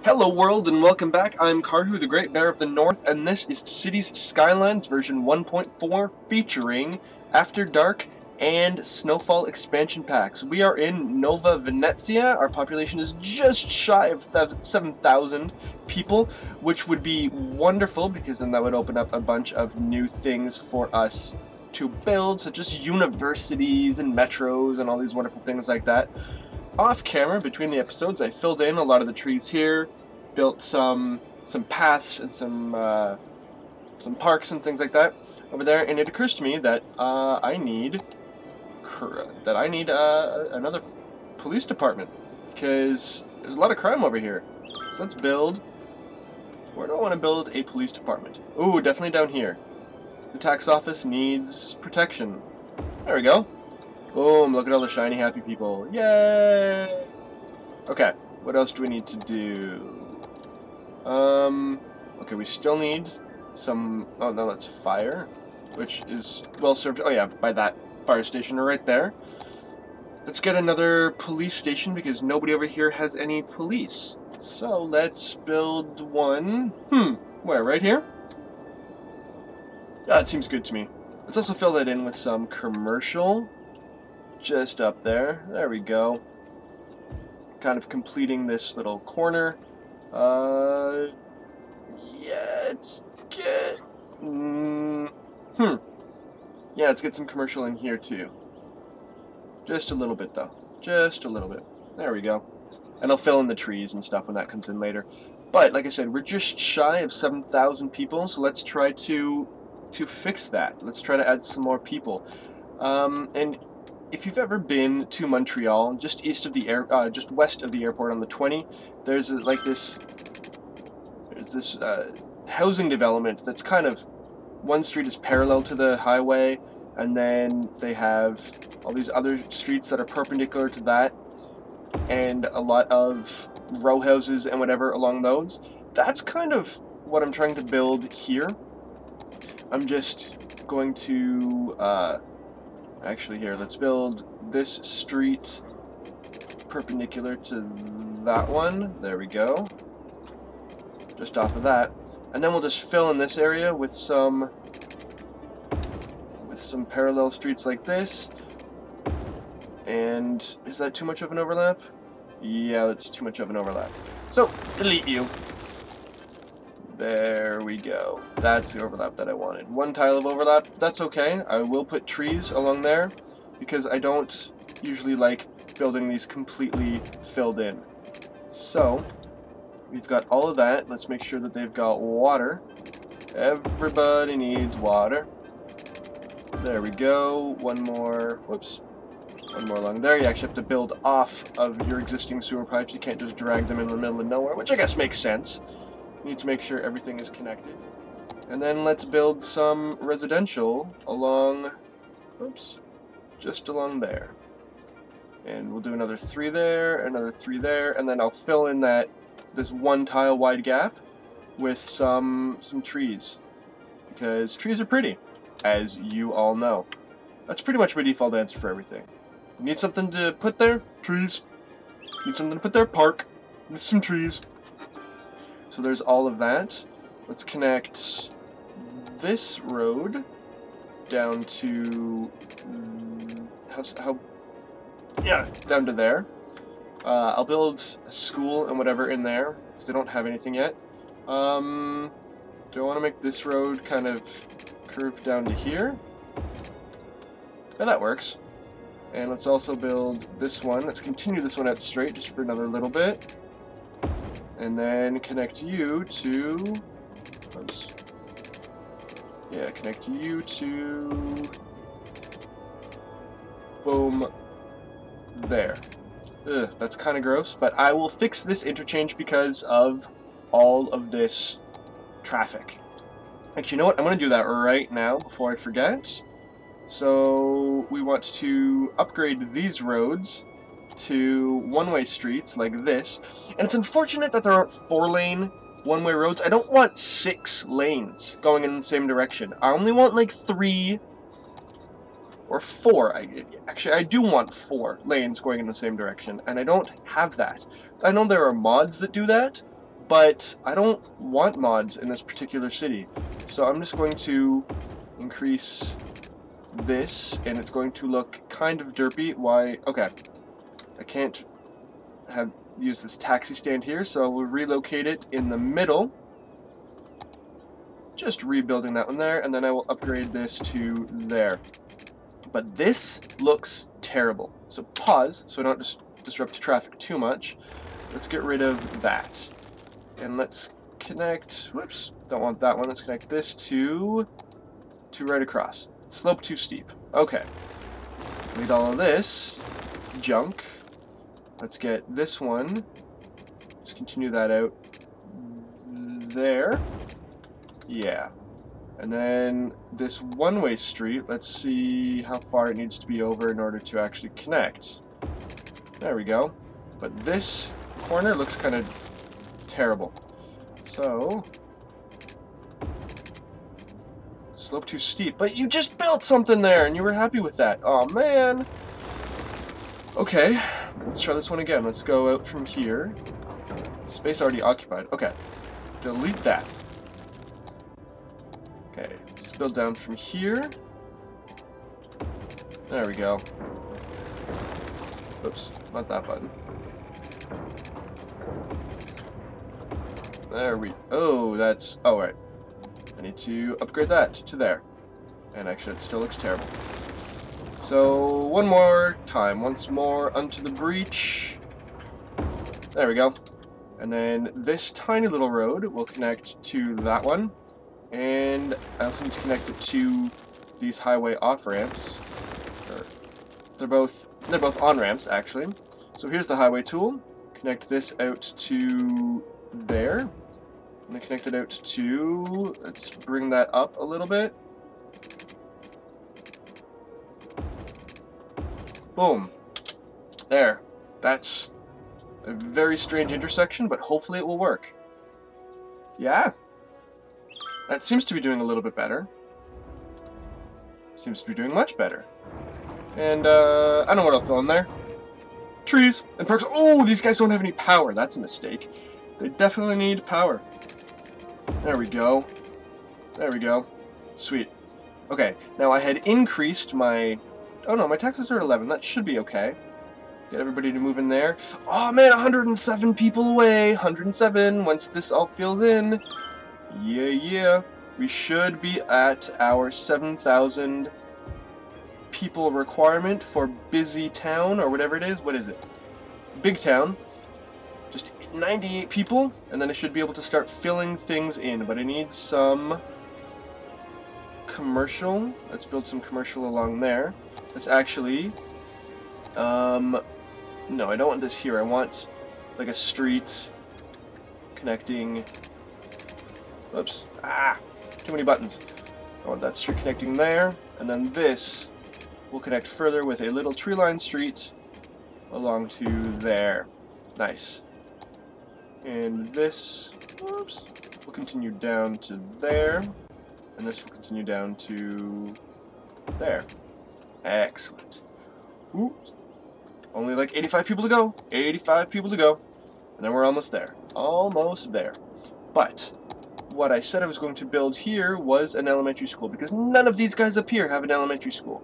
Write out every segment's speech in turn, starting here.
Hello world and welcome back. I'm Karhu, the Great Bear of the North, and this is Cities Skylines version 1.4 featuring After Dark and Snowfall expansion packs. We are in Nova Venezia. Our population is just shy of 7,000 people, which would be wonderful because then that would open up a bunch of new things for us to build, such as universities and metros and all these wonderful things like that. Off camera, between the episodes, I filled in a lot of the trees here, built some paths and some parks and things like that over there, and it occurs to me that I need another police department because there's a lot of crime over here. So let's build. Where do I want to build a police department? Ooh, definitely down here. The tax office needs protection. There we go. Boom, look at all the shiny happy people. Yay! Okay, what else do we need to do? Okay, we still need some, oh no, that's fire, which is well served, oh yeah, by that fire station right there. Let's get another police station because nobody over here has any police. So let's build one, where, right here? That seems good to me. Let's also fill that in with some commercial. Just up there. There we go. Kind of completing this little corner. Yeah, let's get... Yeah, let's get some commercial in here too. Just a little bit though. Just a little bit. There we go. And I'll fill in the trees and stuff when that comes in later. But, like I said, we're just shy of 7,000 people, so let's try to fix that. Let's try to add some more people. And if you've ever been to Montreal, just east of the just west of the airport on the 20, there's this housing development that's kind of, one street is parallel to the highway, and then they have all these other streets that are perpendicular to that, and a lot of row houses and whatever along those. That's kind of what I'm trying to build here. I'm just going to actually, here, let's build this street perpendicular to that one. There we go. Just off of that. And then we'll just fill in this area with some parallel streets like this. And is that too much of an overlap? Yeah, that's too much of an overlap. So, delete you. There we go. That's the overlap that I wanted. One tile of overlap, that's okay. I will put trees along there because I don't usually like building these completely filled in. So, we've got all of that. Let's make sure that they've got water. Everybody needs water. There we go. One more, whoops. One more along there. You actually have to build off of your existing sewer pipes. You can't just drag them in the middle of nowhere, which I guess makes sense. You need to make sure everything is connected. And then let's build some residential along, oops, just along there. And we'll do another 3 there, another 3 there, and then I'll fill in this one tile wide gap with some trees. Because trees are pretty, as you all know. That's pretty much my default answer for everything. Need something to put there? Trees. Need something to put there? Park. With some trees. So there's all of that. Let's connect this road down to down to there. I'll build a school and whatever in there because they don't have anything yet. Do I want to make this road kind of curve down to here? Yeah, that works. And let's also build this one. Let's continue this one out straight just for another little bit. And then connect you to, oops. Yeah, connect you to, boom, there. Ugh, that's kind of gross, but I will fix this interchange because of all of this traffic. Actually, you know what? I'm going to do that right now before I forget. So we want to upgrade these roads to one-way streets like this, and it's unfortunate that there aren't 4-lane one-way roads. I don't want 6 lanes going in the same direction. I only want like 3 or 4. Actually, I do want 4 lanes going in the same direction, and I don't have that. I know there are mods that do that, but I don't want mods in this particular city. So I'm just going to increase this, and it's going to look kind of derpy. Why? Okay. I can't use this taxi stand here, so we'll relocate it in the middle. Just rebuilding that one there, and then I will upgrade this to there. But this looks terrible. So pause, so I don't just disrupt traffic too much. Let's get rid of that. And let's connect, whoops, don't want that one. Let's connect this to right across. Slope too steep. Okay. Delete all of this junk. Let's get this one. Let's continue that out there. Yeah. And then this one-way street, let's see how far it needs to be over in order to actually connect. There we go. But this corner looks kind of terrible. So, slope too steep. But you just built something there and you were happy with that. Oh man. Okay, let's try this one again. Let's go out from here. Space already occupied. Okay. Delete that. Okay, let's build down from here. There we go. Oops, not that button. There we... Oh, that's... Oh, right. I need to upgrade that to there. And actually, it still looks terrible. So, one more time. Once more, unto the breach. There we go. And then this tiny little road will connect to that one. And I also need to connect it to these highway off-ramps. They're both on-ramps, actually. So here's the highway tool. Connect this out to there. And then connect it out to... Let's bring that up a little bit. Boom. There. That's a very strange intersection, but hopefully it will work. Yeah. That seems to be doing a little bit better. Seems to be doing much better. And, I don't know what I'll fill in there. Trees and parks. Oh, these guys don't have any power. That's a mistake. They definitely need power. There we go. There we go. Sweet. Okay, now I had increased my... Oh no, my taxes are at 11. That should be okay. Get everybody to move in there. Oh man, 107 people away. 107 once this all fills in. Yeah, yeah. We should be at our 7,000 people requirement for busy town, or whatever it is. What is it? Big town. Just 98 people, and then I should be able to start filling things in. But I need some commercial. Let's build some commercial along there. Let's actually... No, I don't want this here. I want, like, a street connecting... Oops. Ah! Too many buttons. I want that street connecting there, and then this will connect further with a little tree-lined street along to there. Nice. And this, whoops, will continue down to there, and this will continue down to there. Excellent. Oops. Only like 85 people to go. 85 people to go. And then we're almost there. Almost there. But what I said I was going to build here was an elementary school, because none of these guys up here have an elementary school.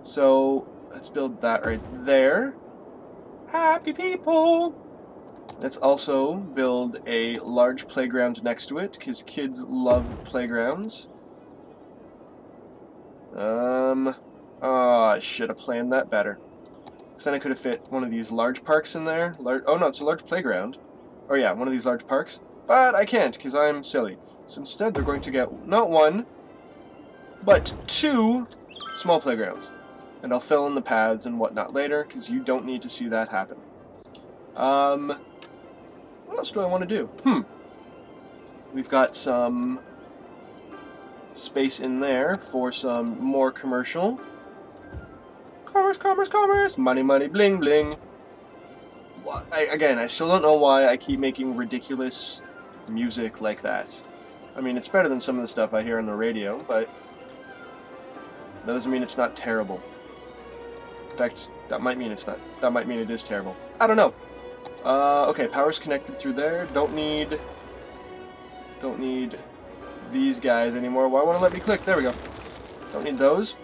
So let's build that right there. Happy people! Let's also build a large playground next to it, because kids love playgrounds. Oh, I should have planned that better. Because then I could have fit one of these large parks in there. Oh no, it's a large playground. Oh yeah, one of these large parks. But I can't, because I'm silly. So instead they're going to get not one, but 2 small playgrounds. And I'll fill in the paths and whatnot later, because you don't need to see that happen. What else do I want to do? We've got some space in there for some more commercial. Commerce, commerce, commerce! Money, money, bling, bling. Again, I still don't know why I keep making ridiculous music like that. I mean, it's better than some of the stuff I hear on the radio, but that doesn't mean it's not terrible. In fact, that might mean it's not. That might mean it is terrible. I don't know. Okay, power's connected through there. Don't need these guys anymore. Why won't it let me click? There we go. Don't need those.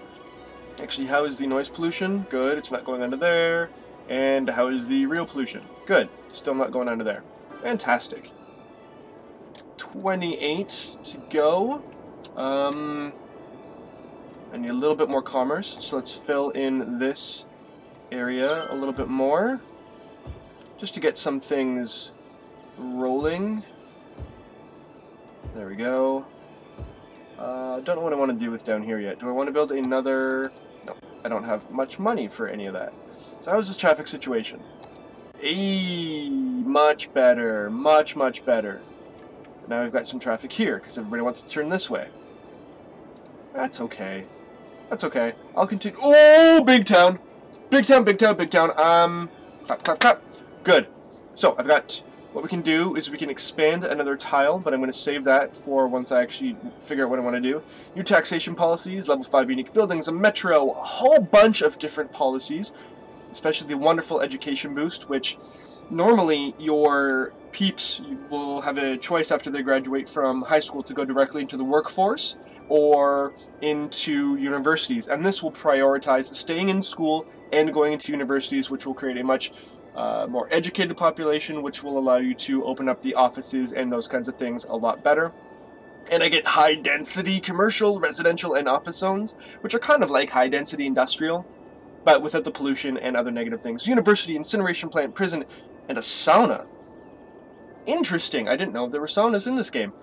Actually, how is the noise pollution? Good, it's not going under there. And how is the real pollution? Good, it's still not going under there. Fantastic. 28 to go. I need a little bit more commerce, so let's fill in this area a little bit more, just to get some things rolling. There we go. Don't know what I want to do with down here yet. Do I want to build another? No, I don't have much money for any of that. So how's this traffic situation? Much better. Much, much better. Now we've got some traffic here, because everybody wants to turn this way. That's okay. That's okay. I'll continue. Oh, big town! Big town, big town, big town. Clap, clap, clap. Good. So, I've got... What we can do is we can expand another tile, but I'm going to save that for once I actually figure out what I want to do. New taxation policies, level 5 unique buildings, a metro, a whole bunch of different policies, especially the wonderful education boost, which normally your peeps will have a choice after they graduate from high school to go directly into the workforce or into universities, and this will prioritize staying in school and going into universities, which will create a much more educated population, which will allow you to open up the offices and those kinds of things a lot better. And I get high density commercial, residential, and office zones, which are kind of like high density industrial, but without the pollution and other negative things. University, incineration plant, prison, and a sauna. Interesting, I didn't know there were saunas in this game.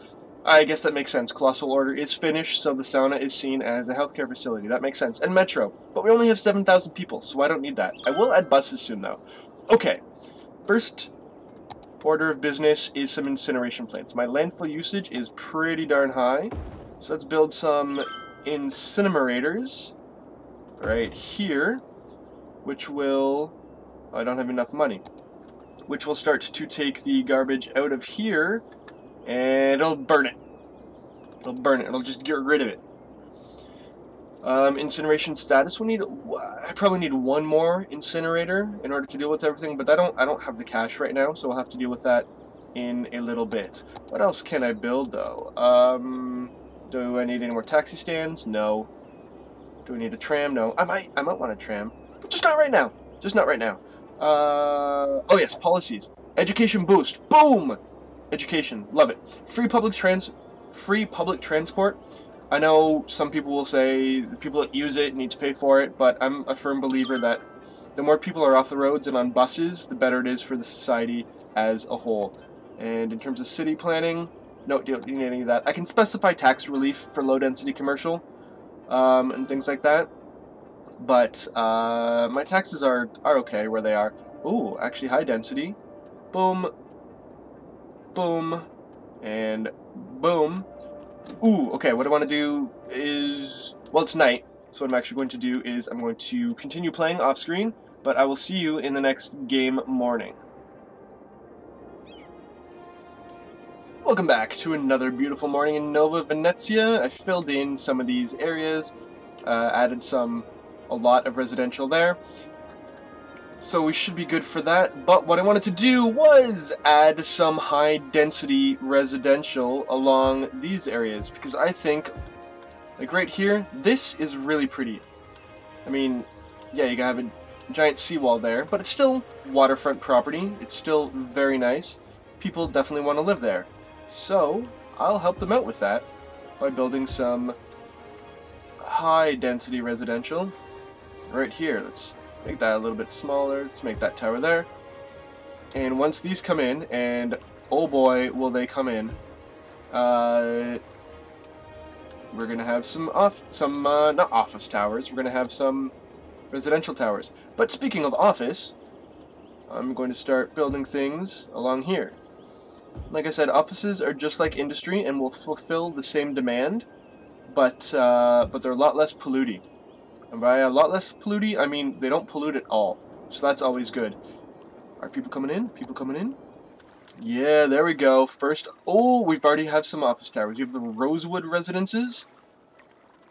I guess that makes sense. Colossal Order is finished, so the sauna is seen as a healthcare facility. That makes sense. And metro. But we only have 7,000 people, so I don't need that. I will add buses soon, though. Okay. First order of business is some incineration plants. My landfill usage is pretty darn high. So let's build some incinerators right here, which will... Oh, I don't have enough money. Which will start to take the garbage out of here, and it'll burn it. It'll burn it. It'll just get rid of it. Incineration status. We need. I probably need one more incinerator in order to deal with everything, but I don't have the cash right now, so I'll have to deal with that in a little bit. What else can I build though? Do I need any more taxi stands? No. Do I need a tram? No. I might want a tram, but just not right now. Just not right now. Oh yes, policies. Education boost. Boom. Education. Love it. Free public transport. I know some people will say the people that use it need to pay for it, but I'm a firm believer that the more people are off the roads and on buses, the better it is for the society as a whole. And in terms of city planning, no, don't need any of that. I can specify tax relief for low-density commercial and things like that, but my taxes are okay where they are. Ooh, actually high density. Boom, boom, and boom. Ooh, okay, what I want to do is... Well, it's night, so what I'm actually going to do is I'm going to continue playing off-screen, but I will see you in the next game morning. Welcome back to another beautiful morning in Nova Venezia. I filled in some of these areas, added a lot of residential there. So we should be good for that, but what I wanted to do was add some high-density residential along these areas, because I think, like right here, this is really pretty. I mean, yeah, you have a giant seawall there, but it's still waterfront property. It's still very nice. People definitely want to live there. So, I'll help them out with that by building some high-density residential right here. Let's make that a little bit smaller. Let's make that tower there. And once these come in, and oh boy, will they come in, we're gonna have not office towers. We're gonna have some residential towers. But speaking of office, I'm going to start building things along here. Like I said, offices are just like industry and will fulfill the same demand, but they're a lot less polluting. And by a lot less polluting, I mean they don't pollute at all. So that's always good. Are people coming in? People coming in? Yeah, there we go. First, oh, we've already have some office towers. We have the Rosewood residences.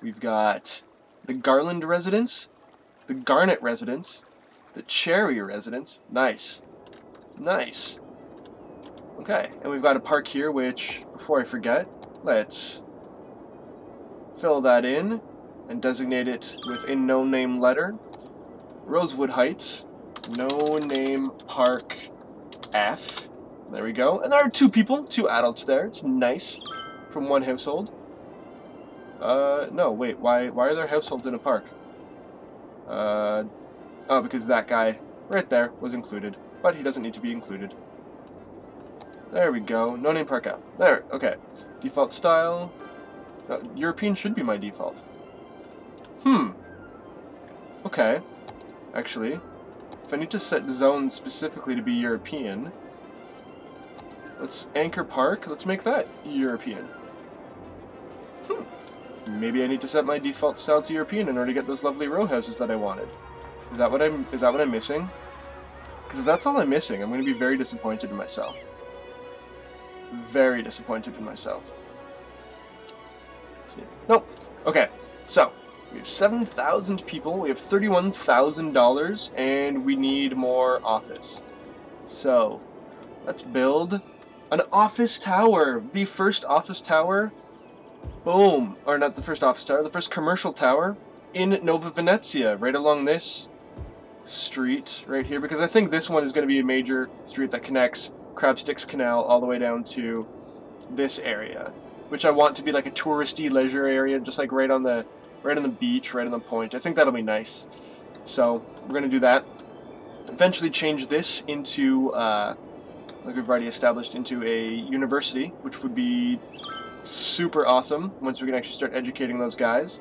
We've got the Garland residence, the Garnet residence, the Cherry residence. Nice. Nice. Okay, and we've got a park here, which, before I forget, let's fill that in and designate it with a no-name letter. Rosewood Heights, no-name park F. There we go. And there are 2 people, 2 adults there. It's nice. From 1 household. No, wait, why are there households in a park? Oh, because that guy right there was included. But he doesn't need to be included. There we go. No name park F. There, okay. Default style. European should be my default. Okay. Actually, if I need to set zones specifically to be European, let's anchor park. Let's make that European. Maybe I need to set my default style to European in order to get those lovely row houses that I wanted. Is that what I'm missing? Because if that's all I'm missing, I'm going to be very disappointed in myself. Very disappointed in myself. Let's see. Nope. Okay. So we have 7,000 people. We have $31,000, and we need more office. So let's build an office tower. The first office tower. Boom. Or not the first office tower, the first commercial tower in Nova Venezia, right along this street right here, because I think this one is going to be a major street that connects Crabsticks Canal all the way down to this area, which I want to be like a touristy leisure area, just like right on the beach, right on the point. I think that'll be nice. So we're going to do that. Eventually change this into, like we've already established, into a university, which would be super awesome once we can actually start educating those guys.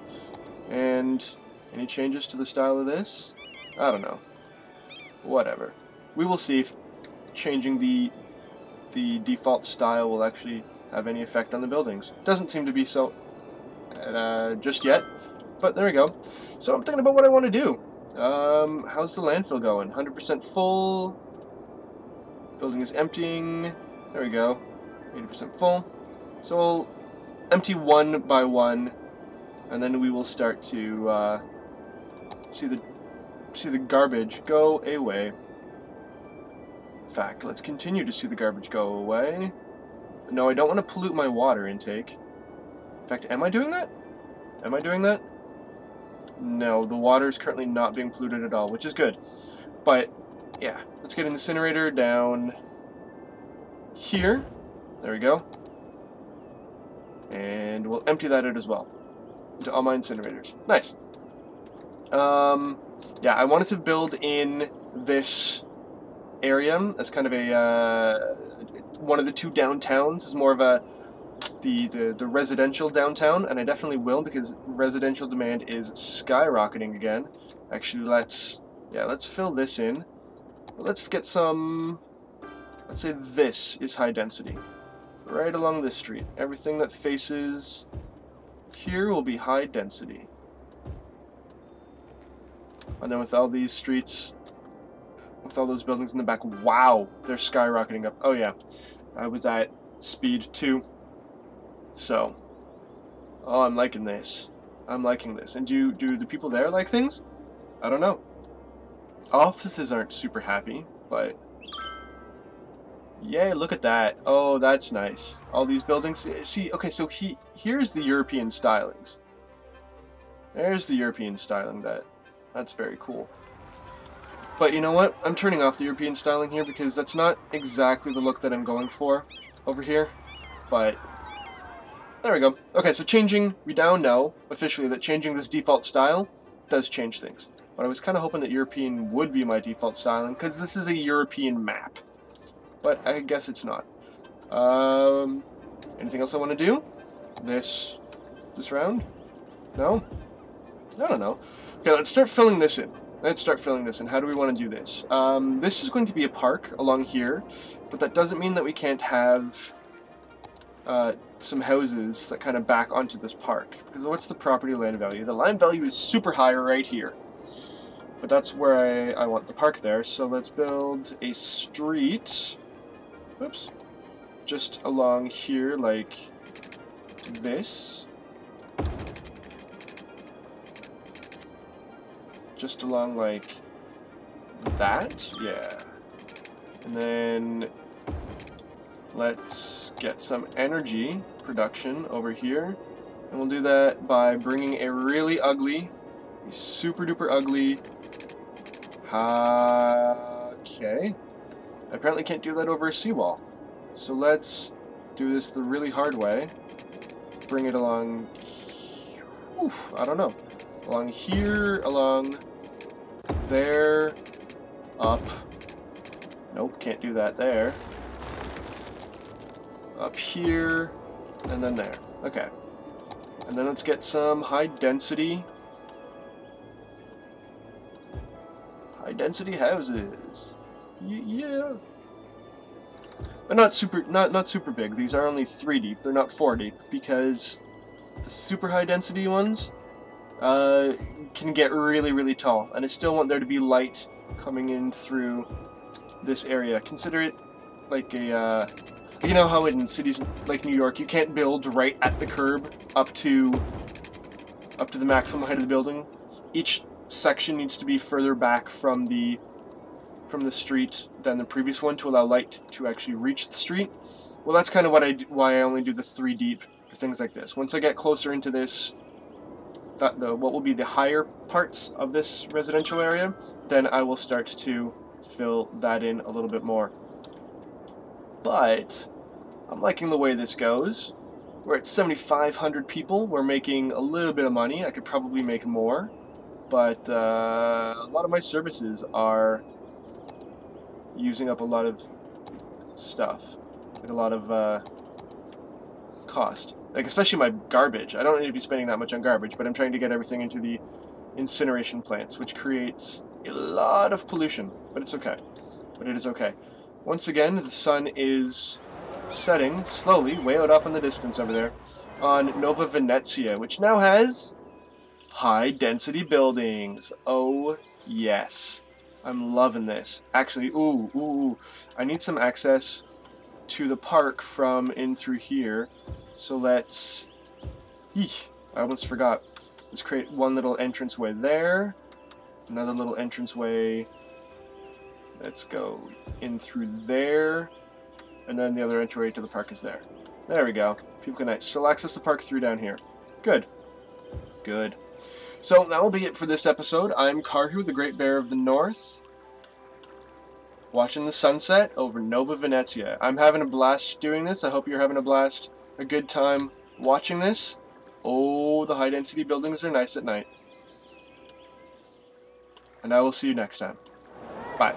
And any changes to the style of this? I don't know. Whatever. We will see if changing the default style will actually have any effect on the buildings. Doesn't seem to be so just yet, but there we go. So I'm thinking about what I want to do. How's the landfill going? 100% full. Building is emptying. There we go. 80% full. So we'll empty 1 by 1, and then we will start to see the garbage go away. In fact, let's continue to see the garbage go away. No, I don't want to pollute my water intake. In fact, am I doing that? Am I doing that? No, the water is currently not being polluted at all, which is good. But, yeah, let's get an incinerator down here. There we go. And we'll empty that out as well into all my incinerators. Nice. Yeah, I wanted to build in this area as kind of a one of the 2 downtowns, is more of a the residential downtown, and I definitely will, because residential demand is skyrocketing again. Actually, let's fill this in. But let's get some. Let's say this is high density. Right along this street. Everything that faces here will be high density. And then with all these streets, with all those buildings in the back, wow, they're skyrocketing up. Oh yeah, I was at speed 2. So, oh, I'm liking this. I'm liking this. And do the people there like things? I don't know. Offices aren't super happy, but yay, look at that. Oh, that's nice. All these buildings. See, okay, so here's the European stylings. There's the European styling. That's very cool. But you know what? I'm turning off the European styling here because that's not exactly the look that I'm going for over here. But there we go. Okay, so we now know officially that changing this default style does change things. But I was kind of hoping that European would be my default styling because this is a European map. But I guess it's not. Anything else I want to do? This round? No? I don't know. Okay, let's start filling this in. How do we want to do this? This is going to be a park along here, but that doesn't mean that we can't have some houses that kind of back onto this park. Because what's the property land value? The land value is super high right here. But that's where I want the park there, so let's build a street. Oops. Just along here, like this. Just along like that? Yeah. And then let's get some energy production over here. And we'll do that by bringing a really ugly, a super duper ugly, okay. I apparently can't do that over a seawall. So let's do this the really hard way. Bring it along, oof, I don't know, along here, along there, up. Nope, can't do that there. Up here, and then there. Okay. And then let's get some high density houses. Yeah. But not super big. These are only 3 deep. They're not 4 deep because the super high density ones can get really tall, and I still want there to be light coming in through this area. Consider it like a you know how in cities like New York you can't build right at the curb up to the maximum height of the building. Each section needs to be further back from the street than the previous one to allow light to actually reach the street. Well, that's kind of why I only do the 3 deep for things like this. Once I get closer into this, what will be the higher parts of this residential area, then I will start to fill that in a little bit more. But I'm liking the way this goes. We're at 7,500 people. We're making a little bit of money. I could probably make more, but a lot of my services are using up a lot of stuff, like a lot of cost. Like especially my garbage. I don't need to be spending that much on garbage, but I'm trying to get everything into the incineration plants, which creates a lot of pollution. But it's okay. But it is okay. Once again, the sun is setting slowly, way out off in the distance over there, on Nova Venezia, which now has high-density buildings. Oh, yes. I'm loving this. Actually, ooh, I need some access to the park from in through here. So let's... Eesh, I almost forgot. Let's create one little entranceway there. Another little entranceway. Let's go in through there. And then the other entryway to the park is there. There we go. People can still access the park through down here. Good. Good. So that will be it for this episode. I'm Karhu, the Great Bear of the North, watching the sunset over Nova Venezia. I'm having a blast doing this. I hope you're having a blast, a good time watching this. Oh, the high-density buildings are nice at night. And I will see you next time. Bye.